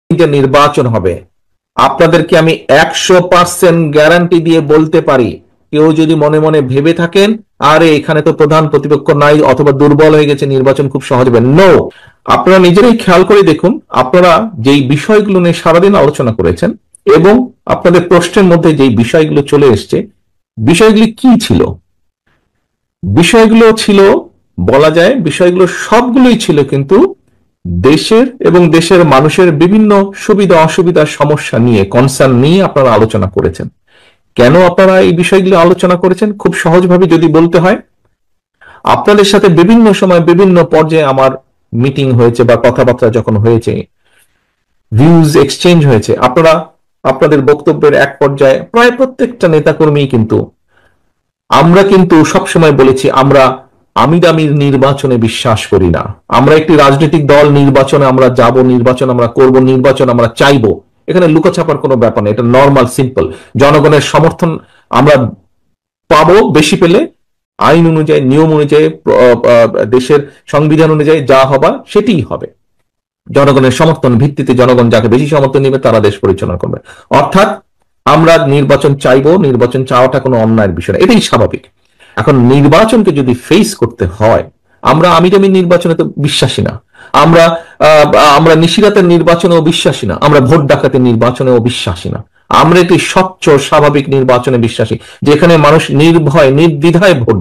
যে নির্বাচন হবে, আপনাদেরকে আমি 100% গ্যারান্টি দিয়ে বলতে পারি, কেউ যদি মনে মনে ভেবে থাকেন আরে এখানে তো প্রধান প্রতিপক্ষ নাই অথবা দুর্বল হয়ে গেছে, নির্বাচন খুব সহজ হবে, নো। আপনারা নিজেরাই খেয়াল করে দেখুন, আপনারা যেই বিষয়গুলো নিয়ে সারাদিন আলোচনা করেছেন এবং আপনাদের প্রশ্নের মধ্যে যেই বিষয়গুলো চলে এসছে, বিষয়গুলি কি ছিল? বিষয়গুলো ছিল, বলা যায় বিষয়গুলো সবগুলোই ছিল কিন্তু দেশের এবং দেশের মানুষের বিভিন্ন সুবিধা অসুবিধা সমস্যা নিয়ে, কনসার্ন নিয়ে আপনারা আলোচনা করেছেন। কেন আপনারা এই বিষয়গুলো আলোচনা করেছেন? খুব সহজভাবে যদি বলতে হয়, আপনাদের সাথে বিভিন্ন সময় বিভিন্ন পর্যায়ে আমার মিটিং হয়েছে বা কথাবার্তা যখন হয়েছে, ভিউজ এক্সচেঞ্জ হয়েছে, আপনারা আপনাদের বক্তব্যের এক পর্যায়ে প্রায় প্রত্যেকটা নেতাকর্মী আমরা কিন্তু সবসময় বলেছি আমরা আমির নির্বাচনে বিশ্বাস করি না। আমরা একটি রাজনৈতিক দল, নির্বাচনে আমরা যাব, নির্বাচন আমরা করব, নির্বাচন আমরা চাইবো, এখানে লুকাছাপার কোনো ব্যাপার নেই, এটা নর্মাল সিম্পল। জনগণের সমর্থন আমরা পাবো, বেশি পেলে আইন অনুযায়ী, নিয়ম অনুযায়ী, দেশের সংবিধান অনুযায়ী যা হবার সেটিই হবে। জনগণের সমর্থন ভিত্তিতে জনগণ যাকে বেশি সমর্থন দিবে তারা দেশ পরিচালনা করবে। অর্থাৎ আমরা নির্বাচন চাইবো, নির্বাচন চাওয়াটা কোনো অন্যায়ের বিষয় না, এটাই স্বাভাবিক। এখন নির্বাচনকে যদি ফেস করতে হয়, আমরা আমির নির্বাচনে তো বিশ্বাসী না, আমরা আমরা নিশিরাতের নির্বাচনেও বিশ্বাসী না, আমরা ভোট ডাকাতের নির্বাচনেও বিশ্বাসী না। আমরা একটি স্বচ্ছ স্বাভাবিক নির্বাচনে বিশ্বাসী, যেখানে মানুষ নির্ভয় নির্দ্বিধায় ভোট